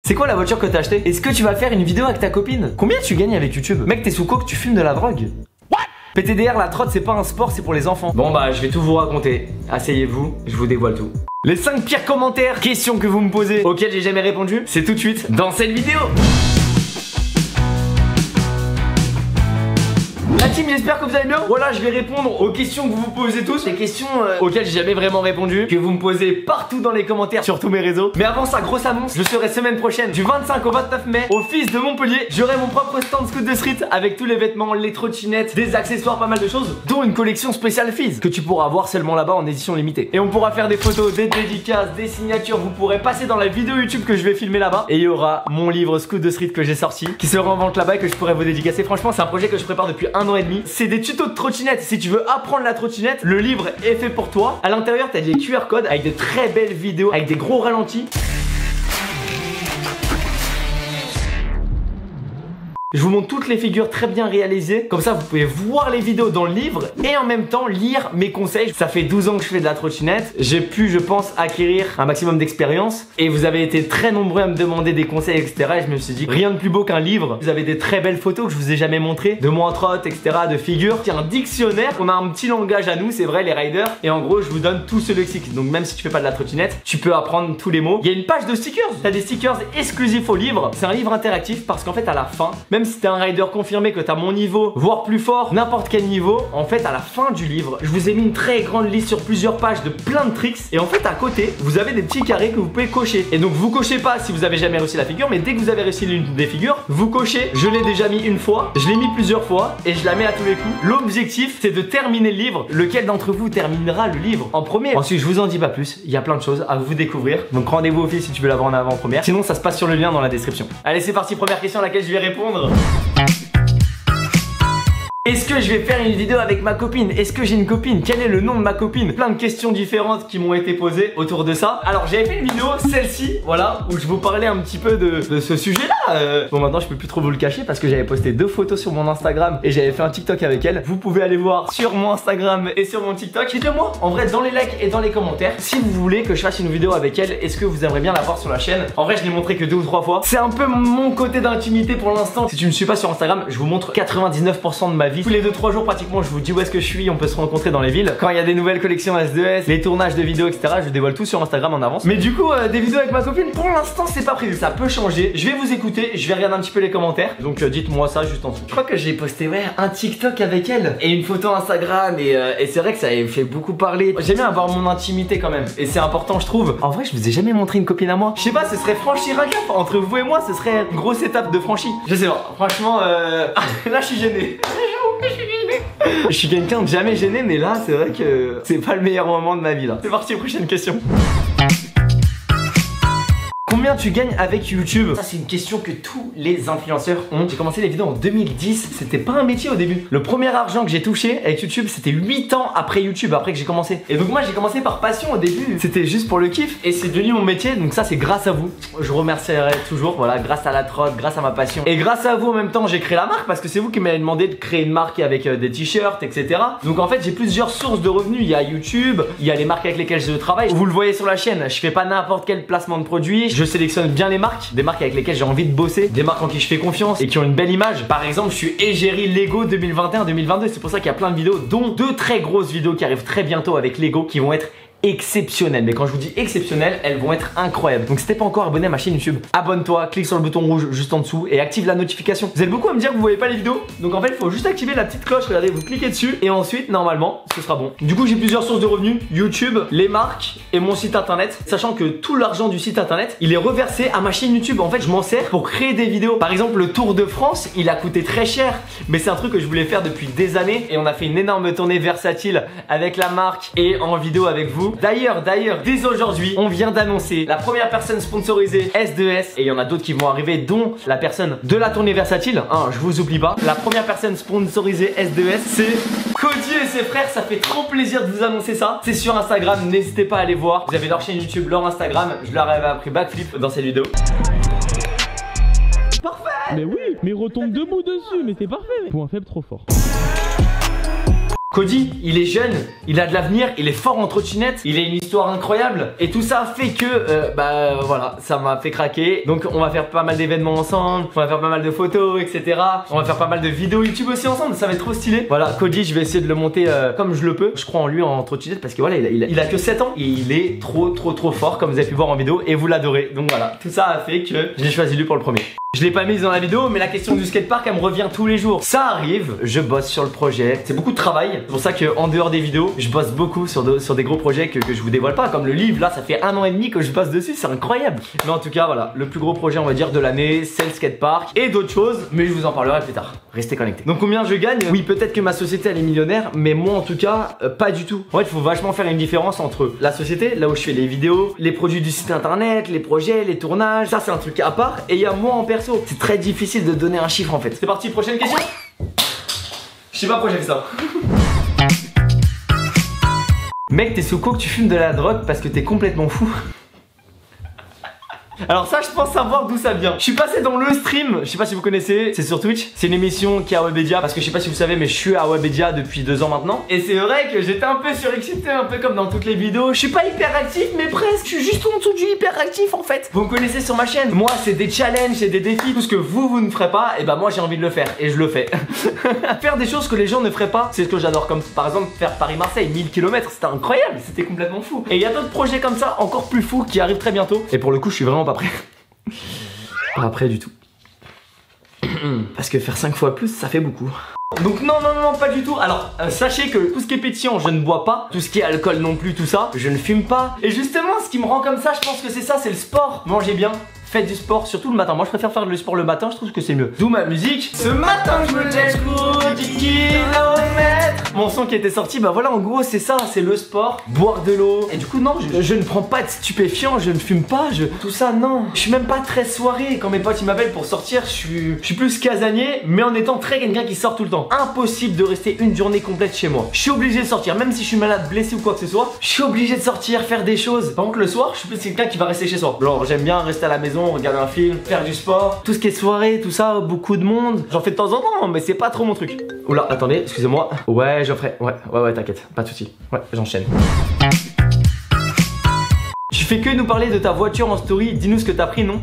C'est quoi la voiture que t'as achetée? Est-ce que tu vas faire une vidéo avec ta copine? Combien tu gagnes avec YouTube? Mec, t'es sous coke, tu fumes de la drogue? PTDR, la trotte, c'est pas un sport, c'est pour les enfants. Bon bah, je vais tout vous raconter. Asseyez-vous, je vous dévoile tout. Les 5 pires commentaires, questions que vous me posez, auxquelles j'ai jamais répondu, c'est tout de suite dans cette vidéo. La team, j'espère que vous allez bien. Voilà, je vais répondre aux questions que vous vous posez tous. Les questions auxquelles j'ai jamais vraiment répondu, que vous me posez partout dans les commentaires sur tous mes réseaux. Mais avant ça, grosse annonce, je serai semaine prochaine du 25 au 29 mai au Fils de Montpellier. J'aurai mon propre stand Scoot de Street avec tous les vêtements, les trottinettes, des accessoires, pas mal de choses, dont une collection spéciale Fizz que tu pourras voir seulement là-bas en édition limitée. Et on pourra faire des photos, des dédicaces, des signatures. Vous pourrez passer dans la vidéo YouTube que je vais filmer là-bas. Et il y aura mon livre Scoot de Street que j'ai sorti, qui sera en vente là-bas et que je pourrai vous dédicacer. Franchement, c'est un projet que je prépare depuis 1 an et demi. C'est des tutos de trottinette. Si tu veux apprendre la trottinette, le livre est fait pour toi. À l'intérieur, t'as des QR codes avec de très belles vidéos, avec des gros ralentis. Je vous montre toutes les figures très bien réalisées. Comme ça, vous pouvez voir les vidéos dans le livre et en même temps lire mes conseils. Ça fait 12 ans que je fais de la trottinette. J'ai pu, je pense, acquérir un maximum d'expérience. Et vous avez été très nombreux à me demander des conseils, etc. Et je me suis dit, rien de plus beau qu'un livre. Vous avez des très belles photos que je vous ai jamais montrées, de moi en trotte, etc., de figures. Il y a un dictionnaire. On a un petit langage à nous, c'est vrai, les riders. Et en gros, je vous donne tout ce lexique. Donc même si tu fais pas de la trottinette, tu peux apprendre tous les mots. Il y a une page de stickers. T'as des stickers exclusifs au livre. C'est un livre interactif parce qu'en fait, à la fin, même si t'es un rider confirmé, que t'as mon niveau, voire plus fort, n'importe quel niveau, en fait à la fin du livre, je vous ai mis une très grande liste sur plusieurs pages de plein de tricks. Et en fait à côté, vous avez des petits carrés que vous pouvez cocher. Et donc vous cochez pas si vous avez jamais réussi la figure, mais dès que vous avez réussi l'une des figures, vous cochez. Je l'ai déjà mis une fois, je l'ai mis plusieurs fois et je la mets à tous les coups. L'objectif, c'est de terminer le livre. Lequel d'entre vous terminera le livre en premier? Ensuite, je vous en dis pas plus, il y a plein de choses à vous découvrir. Donc rendez-vous au fil si tu veux l'avoir en avant-première. Sinon, ça se passe sur le lien dans la description. Allez, c'est parti, première question à laquelle je vais répondre. Est-ce que je vais faire une vidéo avec ma copine? Est-ce que j'ai une copine? Quel est le nom de ma copine? Plein de questions différentes qui m'ont été posées autour de ça. Alors j'avais fait une vidéo, celle-ci, voilà, où je vous parlais un petit peu de ce sujet-là. Bon, maintenant je peux plus trop vous le cacher parce que j'avais posté 2 photos sur mon Instagram et j'avais fait un TikTok avec elle. Vous pouvez aller voir sur mon Instagram et sur mon TikTok. Dites-le moi en vrai dans les likes et dans les commentaires si vous voulez que je fasse une vidéo avec elle. Est-ce que vous aimeriez bien la voir sur la chaîne? En vrai, je l'ai montré que 2 ou 3 fois. C'est un peu mon côté d'intimité pour l'instant. Si tu me suis pas sur Instagram, je vous montre 99% de ma vie. Tous les 2-3 jours pratiquement, je vous dis où est-ce que je suis. On peut se rencontrer dans les villes. Quand il y a des nouvelles collections S2S, les tournages de vidéos, etc., je dévoile tout sur Instagram en avance. Mais du coup, des vidéos avec ma copine, pour l'instant, c'est pas prévu. Ça peut changer. Je vais vous écouter. Je vais regarder un petit peu les commentaires. Donc dites-moi ça juste en dessous. Je crois que j'ai posté un TikTok avec elle et une photo Instagram et c'est vrai que ça avait fait beaucoup parler. J'aime bien avoir mon intimité quand même et c'est important, je trouve. En vrai, je vous ai jamais montré une copine à moi. Je sais pas, ce serait franchir un cap entre vous et moi. Ce serait une grosse étape de franchie. Je sais pas. Franchement, là, je suis gêné. Je suis quelqu'un de jamais gêné, mais là c'est vrai que c'est pas le meilleur moment de ma vie là. C'est parti, prochaine question. Combien tu gagnes avec YouTube? Ça c'est une question que tous les influenceurs ont. J'ai commencé les vidéos en 2010, c'était pas un métier au début. Le premier argent que j'ai touché avec YouTube, c'était 8 ans après YouTube, après que j'ai commencé. Et donc moi j'ai commencé par passion au début, c'était juste pour le kiff. Et c'est devenu mon métier, donc ça c'est grâce à vous. Je remercierai toujours, voilà, grâce à la trotte, grâce à ma passion. Et grâce à vous en même temps j'ai créé la marque, parce que c'est vous qui m'avez demandé de créer une marque avec des t-shirts, etc. Donc en fait j'ai plusieurs sources de revenus. Il y a YouTube, il y a les marques avec lesquelles je travaille. Vous le voyez sur la chaîne, je fais pas n'importe quel placement de produit. Je sélectionne bien les marques, des marques avec lesquelles j'ai envie de bosser, des marques en qui je fais confiance et qui ont une belle image. Par exemple, je suis égérie Lego 2021-2022. C'est pour ça qu'il y a plein de vidéos, dont 2 très grosses vidéos qui arrivent très bientôt avec Lego, qui vont être exceptionnelles. Mais quand je vous dis exceptionnelles, elles vont être incroyables. Donc si t'es pas encore abonné à ma chaîne YouTube, abonne-toi, clique sur le bouton rouge juste en dessous et active la notification. Vous êtes beaucoup à me dire que vous voyez pas les vidéos, donc en fait il faut juste activer la petite cloche. Regardez, vous cliquez dessus et ensuite normalement ce sera bon. Du coup j'ai plusieurs sources de revenus, YouTube, les marques et mon site internet, sachant que tout l'argent du site internet il est reversé à ma chaîne YouTube. En fait je m'en sers pour créer des vidéos. Par exemple le Tour de France, il a coûté très cher, mais c'est un truc que je voulais faire depuis des années et on a fait une énorme tournée versatile avec la marque et en vidéo avec vous. D'ailleurs, dès aujourd'hui, on vient d'annoncer la première personne sponsorisée S2S et il y en a d'autres qui vont arriver, dont la personne de la tournée versatile. Je vous oublie pas. La première personne sponsorisée S2S, c'est Cody et ses frères. Ça fait trop plaisir de vous annoncer ça. C'est sur Instagram, n'hésitez pas à aller voir. Vous avez leur chaîne YouTube, leur Instagram. Je leur avais appris backflip dans cette vidéo. Parfait. Mais oui, mais retombe debout dessus, mais c'est parfait. Point faible trop fort. Cody, il est jeune, il a de l'avenir, il est fort en trottinette, il a une histoire incroyable et tout ça fait que voilà, ça m'a fait craquer. Donc on va faire pas mal d'événements ensemble, on va faire pas mal de photos, etc. On va faire pas mal de vidéos YouTube aussi ensemble, ça va être trop stylé. Voilà, Cody, je vais essayer de le monter comme je le peux. Je crois en lui en trottinette parce que voilà, il a que 7 ans et il est trop fort comme vous avez pu voir en vidéo et vous l'adorez. Donc voilà, tout ça a fait que j'ai choisi lui pour le premier. Je l'ai pas mise dans la vidéo, mais la question du skatepark elle me revient tous les jours. Ça arrive, je bosse sur le projet. C'est beaucoup de travail. C'est pour ça qu'en dehors des vidéos, je bosse beaucoup sur des gros projets que je vous dévoile pas. Comme le livre, là, ça fait 1 an et demi que je passe dessus, c'est incroyable. Mais en tout cas, voilà, le plus gros projet, on va dire, de l'année, c'est le skatepark et d'autres choses, mais je vous en parlerai plus tard. Restez connectés. Donc combien je gagne? Oui, peut-être que ma société elle est millionnaire, mais moi en tout cas, pas du tout. En fait, il faut vachement faire une différence entre la société, là où je fais les vidéos, les produits du site internet, les projets, les tournages, ça c'est un truc à part. Et il y a moi en perso. C'est très difficile de donner un chiffre en fait. C'est parti, prochaine question. Je sais pas pourquoi j'ai fait ça. Mec, t'es sous coke, tu fumes de la drogue parce que t'es complètement fou. Alors ça, je pense savoir d'où ça vient. Je suis passé dans le stream, je sais pas si vous connaissez, c'est sur Twitch. C'est une émission qui est à Webedia, parce que je sais pas si vous savez, mais je suis à Webedia depuis 2 ans maintenant. Et c'est vrai que j'étais un peu surexcité, un peu comme dans toutes les vidéos. Je suis pas hyper actif, mais presque. Je suis juste en dessous du hyper actif en fait. Vous me connaissez sur ma chaîne. Moi, c'est des challenges, c'est des défis. Tout ce que vous ne ferez pas, et bah moi j'ai envie de le faire. Et je le fais. Faire des choses que les gens ne feraient pas, c'est ce que j'adore. Comme par exemple faire Paris-Marseille, 1000 km, c'était incroyable, c'était complètement fou. Et il y a d'autres projets comme ça, encore plus fous, qui arrivent très bientôt. Et pour le coup, je suis vraiment pas prêt. Pas prêt du tout. Parce que faire 5 fois plus, ça fait beaucoup. Donc non, pas du tout. Alors, sachez que tout ce qui est pétillant, je ne bois pas. Tout ce qui est alcool non plus, tout ça, je ne fume pas. Et justement, ce qui me rend comme ça, je pense que c'est ça, c'est le sport. Mangez bien. Faites du sport, surtout le matin. Moi je préfère faire du sport le matin, je trouve que c'est mieux. D'où ma musique. Ce matin je me lève pour 10 km. Mon son qui était sorti, bah voilà, en gros c'est ça, c'est le sport, boire de l'eau. Et du coup non, je ne prends pas de stupéfiants, je ne fume pas, tout ça non. Je suis même pas très soirée. Quand mes potes ils m'appellent pour sortir, je suis plus casanier, mais en étant très quelqu'un qui sort tout le temps. Impossible de rester une journée complète chez moi. Je suis obligé de sortir, même si je suis malade, blessé ou quoi que ce soit. Je suis obligé de sortir, faire des choses. Par contre le soir, je suis plus quelqu'un qui va rester chez soi. Genre j'aime bien rester à la maison, regarder un film, faire du sport, tout ce qui est soirée, tout ça, beaucoup de monde. J'en fais de temps en temps, mais c'est pas trop mon truc. Oula, attendez, excusez-moi. Ouais, Geoffrey, ouais, t'inquiète, pas de soucis. Ouais, j'enchaîne. Tu fais que nous parler de ta voiture en story, dis-nous ce que t'as pris, non?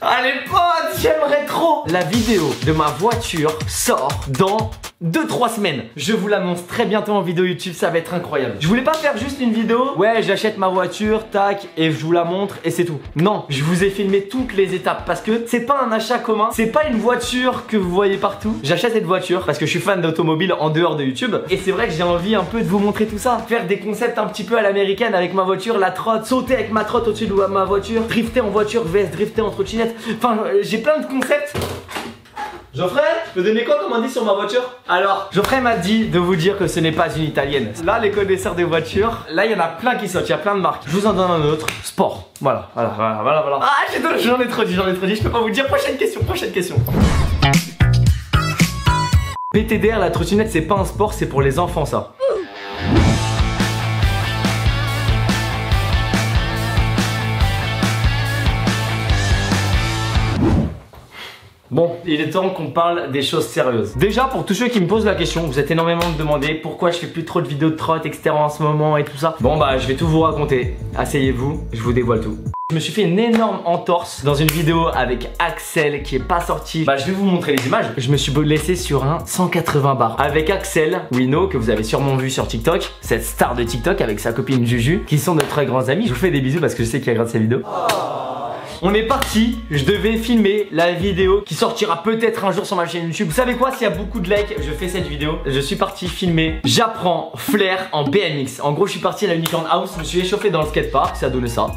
Allez potes, j'aimerais trop. La vidéo de ma voiture sort dans 2-3 semaines. Je vous l'annonce très bientôt en vidéo YouTube, ça va être incroyable. Je voulais pas faire juste une vidéo, ouais j'achète ma voiture, tac, et je vous la montre et c'est tout. Non, je vous ai filmé toutes les étapes parce que c'est pas un achat commun, c'est pas une voiture que vous voyez partout. J'achète cette voiture parce que je suis fan d'automobile en dehors de YouTube. Et c'est vrai que j'ai envie un peu de vous montrer tout ça. Faire des concepts un petit peu à l'américaine avec ma voiture, la trotte, sauter avec ma trotte au-dessus de ma voiture, drifter en voiture vs drifter en trottinette. Enfin, j'ai plein de concepts. Geoffrey, je peux donner quoi comme indice sur ma voiture? Alors, Geoffrey m'a dit de vous dire que ce n'est pas une italienne. Là, les connaisseurs des voitures, là, il y en a plein qui sortent, il y a plein de marques. Je vous en donne un autre. Sport. Voilà. Ah, j'en ai trop dit, je peux pas vous dire. Prochaine question. PTDR, la trottinette, c'est pas un sport, c'est pour les enfants, ça. Bon, il est temps qu'on parle des choses sérieuses. Déjà, pour tous ceux qui me posent la question, vous êtes énormément de demander pourquoi je fais plus trop de vidéos de trotte, etc. en ce moment et tout ça. Bon bah, je vais tout vous raconter. Asseyez-vous, je vous dévoile tout. Je me suis fait une énorme entorse dans une vidéo avec Axel qui est pas sortie. Bah je vais vous montrer les images. Je me suis laissé sur un 180 bars avec Axel Wino que vous avez sûrement vu sur TikTok. Cette star de TikTok avec sa copine Juju qui sont de très grands amis. Je vous fais des bisous parce que je sais qu'il regarde ces vidéos. On est parti, je devais filmer la vidéo qui sortira peut-être un jour sur ma chaîne YouTube. Vous savez quoi, s'il y a beaucoup de likes, je fais cette vidéo. Je suis parti filmer, j'apprends flair en BMX. En gros, je suis parti à la Unicorn House, je me suis échauffé dans le skatepark, ça a donné ça.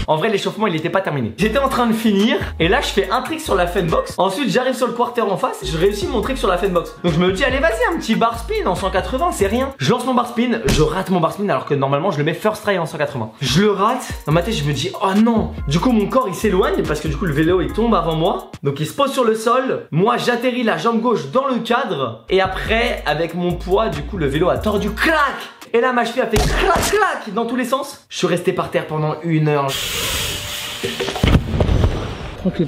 En vrai, l'échauffement il était pas terminé. J'étais en train de finir et là je fais un trick sur la funbox. Ensuite j'arrive sur le quarter en face, je réussis mon trick sur la funbox. Donc je me dis allez vas-y, un petit bar spin en 180, c'est rien. Je lance mon bar spin, je rate mon bar spin alors que normalement je le mets first try en 180. Je le rate, dans ma tête je me dis oh non. Du coup mon corps il s'éloigne parce que du coup le vélo il tombe avant moi. Donc il se pose sur le sol. Moi j'atterris la jambe gauche dans le cadre. Et après avec mon poids du coup le vélo a tordu, clac. Et là ma cheville a fait clac clac dans tous les sens. Je suis resté par terre pendant 1 heure. Tranquille.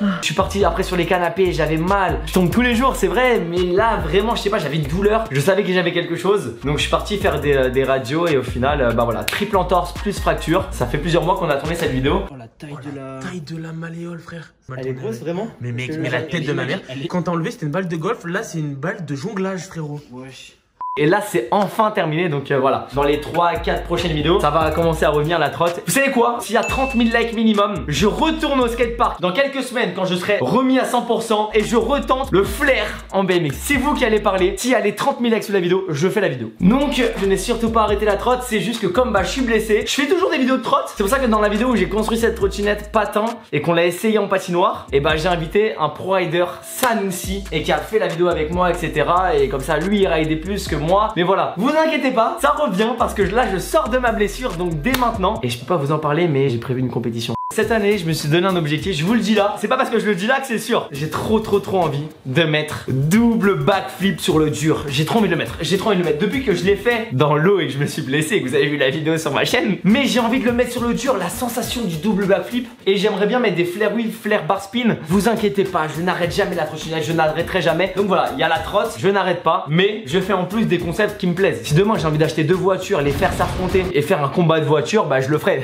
Je suis parti après sur les canapés, j'avais mal. Je tombe tous les jours, c'est vrai, mais là vraiment, je sais pas, j'avais une douleur. Je savais que j'avais quelque chose. Donc je suis parti faire des radios et au final, bah voilà, triple entorse plus fracture. Ça fait plusieurs mois qu'on a tourné cette vidéo. Oh la taille de la malléole, frère. Elle est grosse vraiment? Mais mec, mais la tête de ma mère. Quand t'as enlevé, c'était une balle de golf. Là, c'est une balle de jonglage, frérot. Wesh. Et là c'est enfin terminé, donc voilà. Dans les 3-4 prochaines vidéos, ça va commencer à revenir la trotte. Vous savez quoi? S'il y a 30 000 likes minimum, je retourne au skatepark dans quelques semaines quand je serai remis à 100% et je retente le flair en BMX. C'est vous qui allez parler. S'il y a les 30 000 likes sous la vidéo, je fais la vidéo. Donc je n'ai surtout pas arrêté la trotte, c'est juste que comme bah je suis blessé, je fais toujours des vidéos de trotte. C'est pour ça que dans la vidéo où j'ai construit cette trottinette patin et qu'on l'a essayé en patinoire, et bah j'ai invité un pro rider, Sanoussi, et qui a fait la vidéo avec moi, etc. Et comme ça lui il raidait plus que moi. Mais voilà, vous inquiétez pas, ça revient parce que là je sors de ma blessure, donc dès maintenant. Et je peux pas vous en parler, mais j'ai prévu une compétition. Cette année, je me suis donné un objectif, je vous le dis là, c'est pas parce que je le dis là que c'est sûr. J'ai trop envie de mettre double backflip sur le dur. J'ai trop envie de le mettre, depuis que je l'ai fait dans l'eau et que je me suis blessé et que vous avez vu la vidéo sur ma chaîne. Mais j'ai envie de le mettre sur le dur, la sensation du double backflip. Et j'aimerais bien mettre des flare wheel, flare bar spin. Vous inquiétez pas, je n'arrête jamais la trottinette, je n'arrêterai jamais. Donc voilà, il y a la trotte, je n'arrête pas, mais je fais en plus des concepts qui me plaisent. Si demain j'ai envie d'acheter 2 voitures, les faire s'affronter et faire un combat de voitures, bah je le ferai.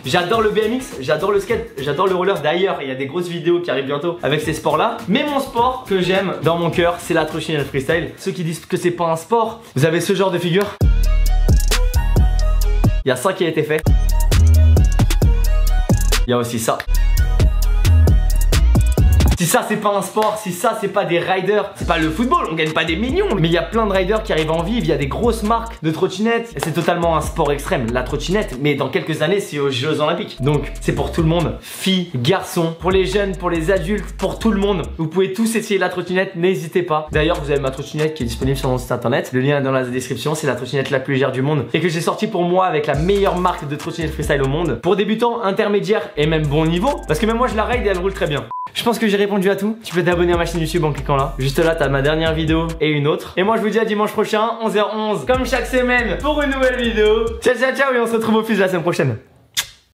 J'adore le BMX, j'adore le skate, j'adore le roller. D'ailleurs, il y a des grosses vidéos qui arrivent bientôt avec ces sports-là. Mais mon sport que j'aime dans mon cœur, c'est la trottinette freestyle. Ceux qui disent que c'est pas un sport, vous avez ce genre de figure. Il y a ça qui a été fait. Il y a aussi ça. Si ça c'est pas un sport, si ça c'est pas des riders, c'est pas le football, on gagne pas des millions. Mais il y a plein de riders qui arrivent en vivre, il y a des grosses marques de trottinettes. Et c'est totalement un sport extrême, la trottinette. Mais dans quelques années c'est aux Jeux Olympiques. Donc c'est pour tout le monde, filles, garçons, pour les jeunes, pour les adultes, pour tout le monde. Vous pouvez tous essayer la trottinette, n'hésitez pas. D'ailleurs vous avez ma trottinette qui est disponible sur mon site internet. Le lien est dans la description, c'est la trottinette la plus légère du monde. Et que j'ai sorti pour moi avec la meilleure marque de trottinette freestyle au monde. Pour débutants, intermédiaires et même bon niveau. Parce que même moi je la ride et elle roule très bien. Je pense que j'ai répondu à tout. Tu peux t'abonner à ma chaîne YouTube en cliquant là. Juste là, t'as ma dernière vidéo et une autre. Et moi, je vous dis à dimanche prochain, 11h11, comme chaque semaine, pour une nouvelle vidéo. Ciao, ciao, ciao, et on se retrouve au fils de la semaine prochaine.